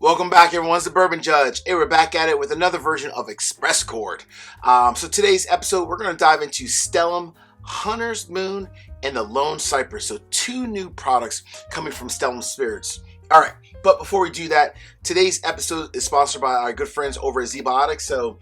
Welcome back, everyone. It's the Bourbon Judge. Hey, we're back at it with another version of Express Chord. So today's episode, we're going to dive into Stellum, Hunter's Moon, and the Lone Cypress. So two new products coming from Stellum Spirits. All right, but before we do that, today's episode is sponsored by our good friends over at ZBiotics. So,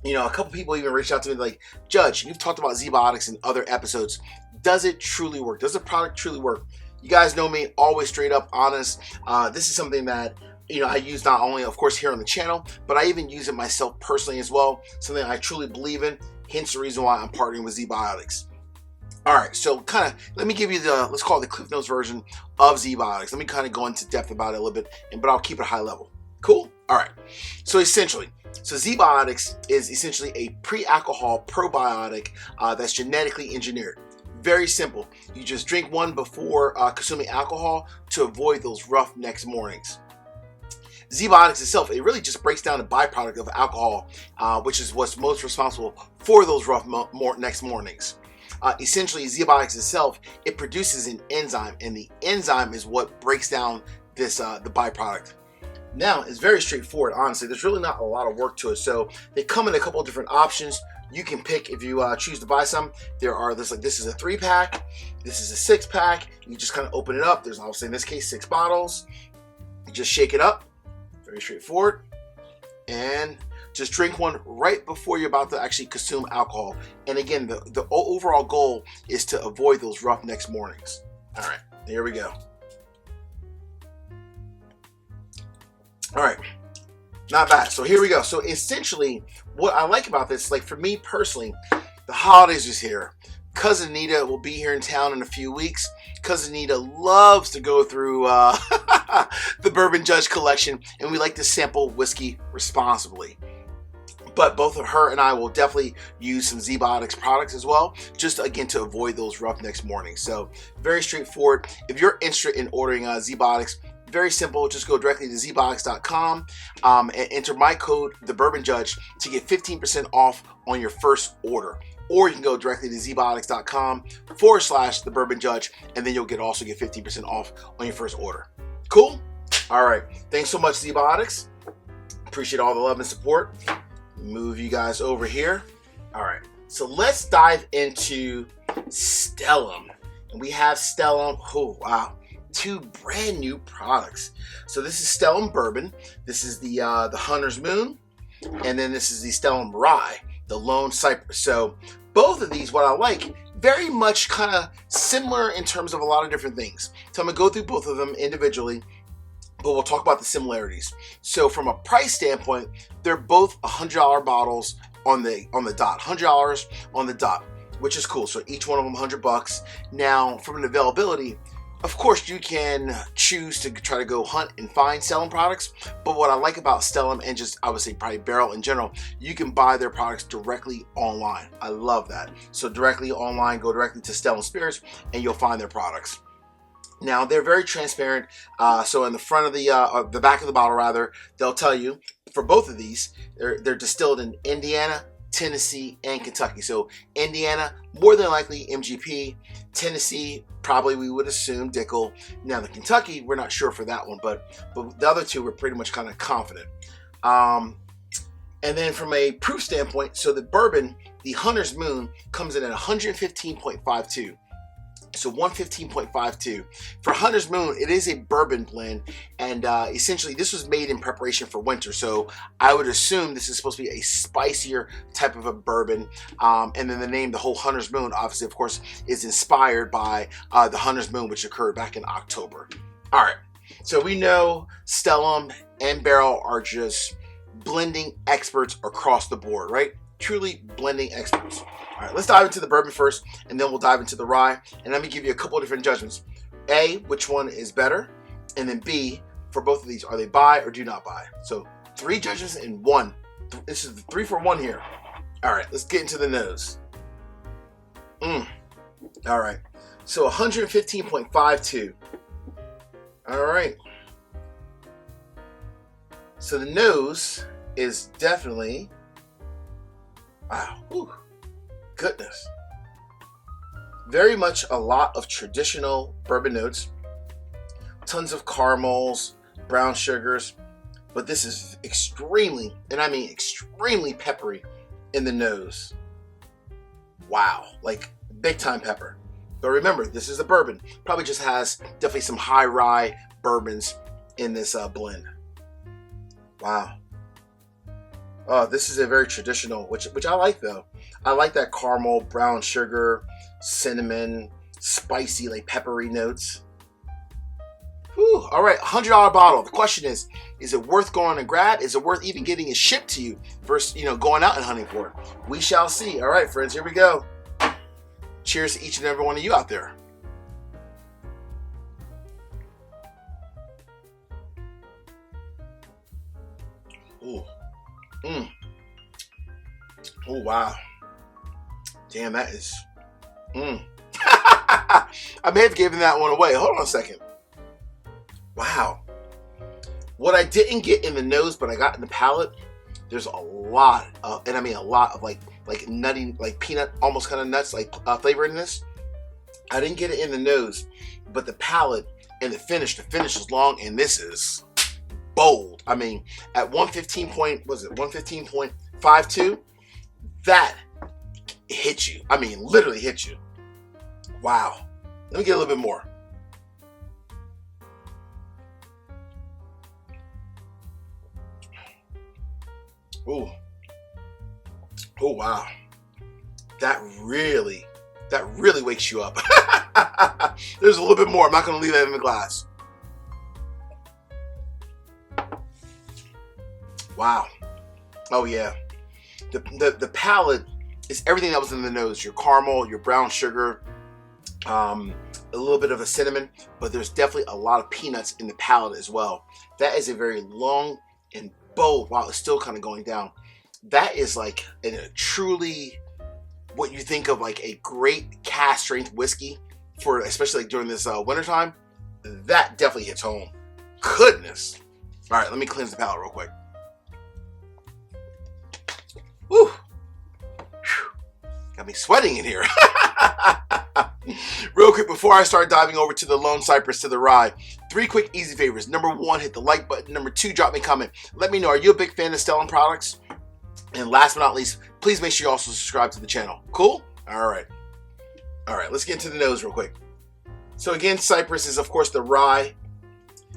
you know, a couple people even reached out to me like, Judge, you've talked about ZBiotics in other episodes. Does it truly work? Does the product truly work? You guys know me, always straight up, honest. This is something that I use not only, of course, here on the channel, but I even use it myself personally as well. Something I truly believe in, hence the reason why I'm partnering with ZBiotics. All right, so let me give you the, let's call it the Cliff Notes version of ZBiotics. Let me kind of go into depth about it a little bit, but I'll keep it high level. Cool? All right, so ZBiotics is essentially a pre-alcohol probiotic that's genetically engineered. Very simple. You just drink one before consuming alcohol to avoid those rough next mornings. ZBiotics itself, it really just breaks down the byproduct of alcohol, which is what's most responsible for those rough next mornings. Essentially, ZBiotics itself, it produces an enzyme, and the enzyme is what breaks down this the byproduct. Now, it's very straightforward, honestly. There's really not a lot of work to it. So they come in a couple of different options. You can pick if you choose to buy some. This is a 3-pack, this is a 6-pack. You just kind of open it up. There's obviously, in this case, 6 bottles. You just shake it up. Very straightforward, and just drink one right before you're about to actually consume alcohol. And again, the overall goal is to avoid those rough next mornings. All right, here we go. All right, not bad. So here we go. So essentially, what I like about this, like for me personally, the holidays is here. Cousin Anita will be here in town in a few weeks. Cousin Anita loves to go through the Bourbon Judge collection, and we like to sample whiskey responsibly. But both of her and I will definitely use some ZBiotics products as well, just again to avoid those rough next mornings. So very straightforward. If you're interested in ordering ZBiotics, very simple. Just go directly to zbiotics.com and enter my code, thebourbonjudge, to get 15% off on your first order. Or you can go directly to zbiotics.com/thebourbonjudge, and then you'll also get 15% off on your first order. Cool? All right. Thanks so much, ZBiotics. Appreciate all the love and support. Move you guys over here. All right. So let's dive into Stellum. And we have Stellum. Oh, wow. 2 brand new products. So this is Stellum Bourbon. This is the Hunter's Moon. And then this is the Stellum Rye, the Lone Cypress. So both of these, what I like, very much kind of similar in terms of a lot of different things. So I'm going to go through both of them individually, but we'll talk about the similarities. So from a price standpoint, they're both $100 bottles on the dot. $100 on the dot, which is cool. So each one of them $100. Now, from an availability, of course, you can choose to try to go hunt and find Stellum products, but what I like about Stellum, and just I would say probably Barrel in general, you can buy their products directly online. I love that. So directly online, go directly to Stellum Spirits, and you'll find their products. Now, they're very transparent. So in the front of the back of the bottle, rather, they'll tell you for both of these, they're distilled in Indiana, Tennessee, and Kentucky. So Indiana, more than likely MGP. Tennessee, probably we would assume Dickel. Now the Kentucky, we're not sure for that one, but the other two we're pretty much kind of confident. And then from a proof standpoint, so the bourbon, the Hunter's Moon, comes in at 115.52. So 115.52. For Hunter's Moon, it is a bourbon blend, and essentially this was made in preparation for winter. So I would assume this is supposed to be a spicier type of a bourbon. And then the name, the whole Hunter's Moon, obviously, of course, is inspired by the Hunter's Moon, which occurred back in October. All right, so we know Stellum and Barrel are just blending experts across the board, right? Truly blending experts. All right, let's dive into the bourbon first, and then we'll dive into the rye. And let me give you a couple of different judgments. A, which one is better? And then B, for both of these, are they buy or do not buy? So 3 judgments in 1. This is the 3 for 1 here. All right, let's get into the nose. All right, so 115.52. All right. So the nose is definitely, wow, whew. Goodness. Very much a lot of traditional bourbon notes. Tons of caramels, brown sugars. but this is extremely, and I mean extremely peppery in the nose. Wow, like big time pepper. But remember, this is a bourbon. Probably just has definitely some high rye bourbons in this blend. Wow. Oh, this is a very traditional, which I like though. I like that caramel, brown sugar, cinnamon, spicy, like peppery notes. Whew. All right, $100 bottle. The question is it worth going to grab? Is it worth even getting it shipped to you versus, going out and hunting for it? We shall see. All right, friends, here we go. Cheers to each and every one of you out there. Ooh. Oh, wow. Damn, that is... I may have given that one away. Hold on a second. Wow. What I didn't get in the nose, but I got in the palate, there's a lot of, and I mean a lot of like nutty, like peanut, almost kind of nuts, like flavor in this. I didn't get it in the nose, but the palate and the finish is long, and this is bold. I mean, at 115.52, that hit you. I mean, literally hit you. Wow. Let me get a little bit more. Ooh. Oh, wow. That really wakes you up. There's a little bit more. I'm not going to leave that in the glass. Wow. Oh, yeah. The palate is everything that was in the nose. Your caramel, your brown sugar, a little bit of a cinnamon, but there's definitely a lot of peanuts in the palate as well. That is a very long and bold, while it's still kind of going down. That is like a truly what you think of like a great cask strength whiskey for, especially like during this wintertime. That definitely hits home. Goodness. All right, let me cleanse the palate real quick. Woo. Got me sweating in here. Real quick, before I start diving over to the Lone Cypress to the rye, 3 quick easy favors. Number 1, hit the like button. Number 2, drop me a comment. Let me know, are you a big fan of Stellum products? And last but not least, please make sure you also subscribe to the channel. Cool? All right, let's get into the nose real quick. So again, Cypress is of course the rye.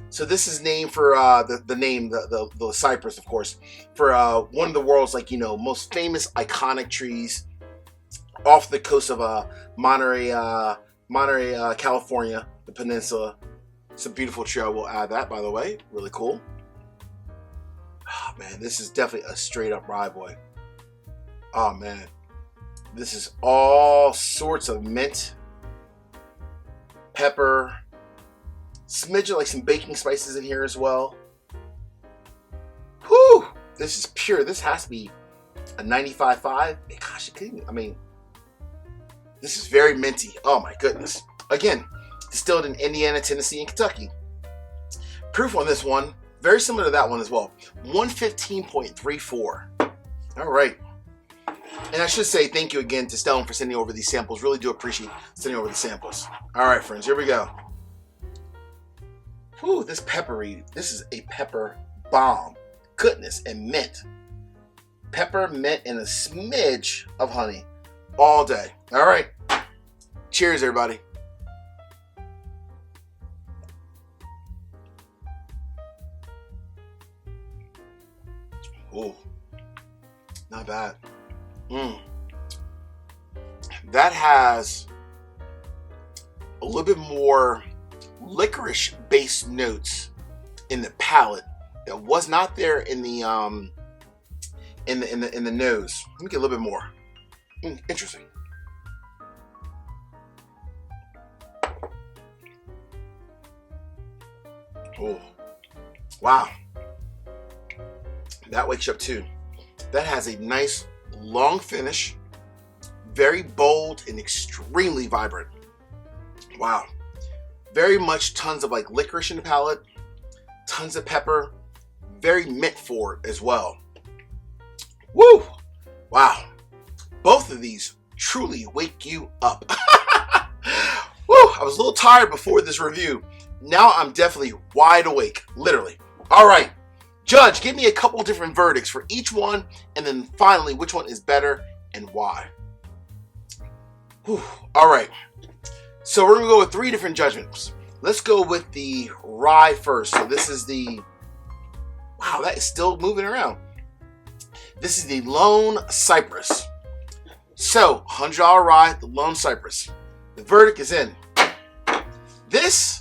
So this is named for the cypress, of course, for one of the world's most famous iconic trees off the coast of Monterey, California, the peninsula. It's a beautiful tree. I will add that, by the way. Really cool. Oh, man, this is definitely a straight up rye boy. Oh man, this is all sorts of mint, pepper, smidge of like some baking spices in here as well. Whew, this is pure. This has to be a 95.5. Gosh, I mean, this is very minty. Oh my goodness. Again, distilled in Indiana, Tennessee, and Kentucky. Proof on this one, very similar to that one as well. 115.34. All right. And I should say thank you again to Stellum for sending over these samples. Really do appreciate sending over the samples. All right, friends, here we go. Whew, this is a pepper bomb. Goodness, and mint. Pepper, mint, and a smidge of honey all day. All right. Cheers, everybody. Oh, not bad. That has a little bit more licorice-based notes in the palate that was not there in the nose. Let me get a little bit more. Interesting. Oh, wow. That wakes you up too. That has a nice long finish, very bold and extremely vibrant. Wow. Very much tons of like licorice in the palate, tons of pepper, very mint forward as well. Woo! Wow. Both of these truly wake you up. Woo! I was a little tired before this review. Now I'm definitely wide awake, literally. All right. Judge, give me a couple different verdicts for each one, and then finally, which one is better and why. Whew. All right. So we're going to go with 3 different judgments. Let's go with the rye first. So this is the... Wow, that is still moving around. This is the Lone Cypress. So, $100 rye, the Lone Cypress. The verdict is in. This...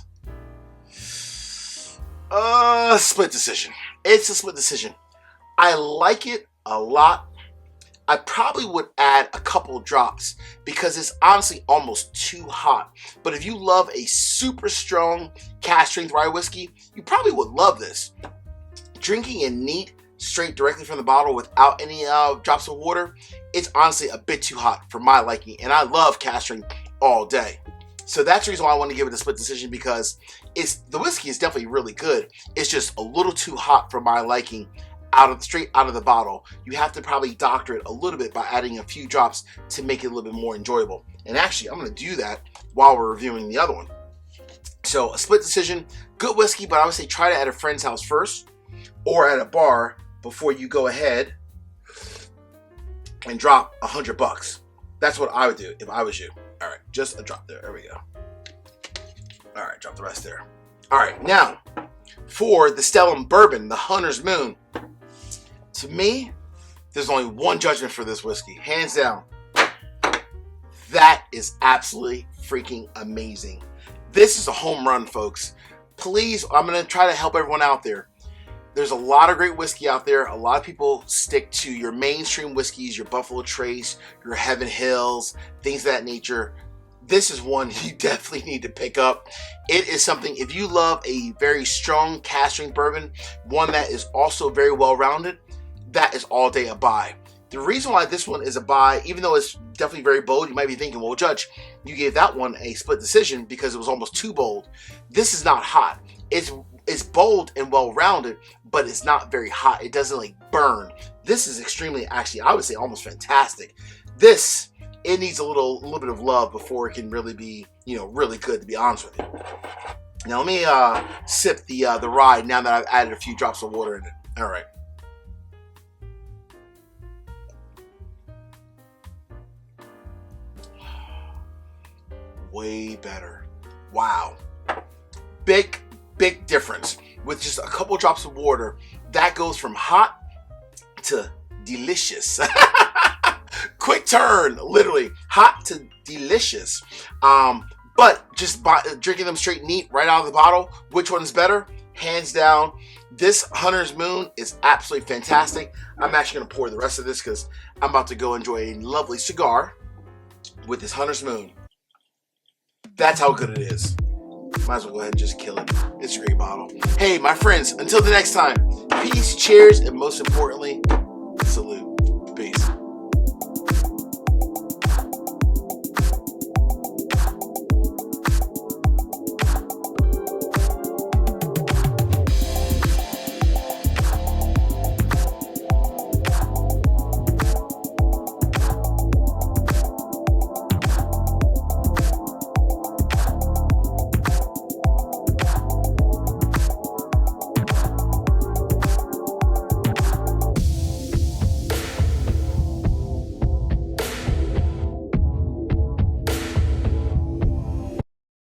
split decision. It's a split decision. I like it a lot. I probably would add a couple drops because it's honestly almost too hot. But if you love a super strong cask strength rye whiskey, you probably would love this. Drinking it neat, straight directly from the bottle without any drops of water, it's honestly a bit too hot for my liking. And I love cask strength all day. So that's the reason why I want to give it a split decision, because the whiskey is definitely really good. It's just a little too hot for my liking. Straight out of the bottle. You have to probably doctor it a little bit by adding a few drops to make it a little bit more enjoyable. And actually, I'm going to do that while we're reviewing the other one. So a split decision, good whiskey, but I would say try it at a friend's house first or at a bar before you go ahead and drop $100. That's what I would do if I was you. All right, just a drop there. There we go. All right, drop the rest there. All right, now for the Stellum Bourbon, the Hunter's Moon. To me, there's only one judgment for this whiskey, hands down. That is absolutely freaking amazing. This is a home run, folks. Please, I'm going to try to help everyone out there. There's a lot of great whiskey out there. A lot of people stick to your mainstream whiskeys, your Buffalo Trace, your Heaven Hills, things of that nature. This is one you definitely need to pick up. It is something, if you love a very strong cask strength bourbon, one that is also very well-rounded, that is all day a buy. The reason why this one is a buy, even though it's definitely very bold, you might be thinking, well, Judge, you gave that one a split decision because it was almost too bold. This is not hot. It's bold and well-rounded, but it's not very hot. It doesn't like burn. This is extremely, actually, I would say almost fantastic. This, it needs a little bit of love before it can really be, really good, to be honest with you. Now let me sip the rye now that I've added a few drops of water in it. All right. Way better. Wow. Big difference. With just a couple drops of water, that goes from hot to delicious. Quick turn, literally. Hot to delicious. But just drinking them straight neat right out of the bottle, which one's better? Hands down, this Hunter's Moon is absolutely fantastic. I'm actually going to pour the rest of this because I'm about to go enjoy a lovely cigar with this Hunter's Moon. That's how good it is. Might as well go ahead and just kill it. It's a great bottle. Hey, my friends, until the next time, peace, cheers, and most importantly, salute.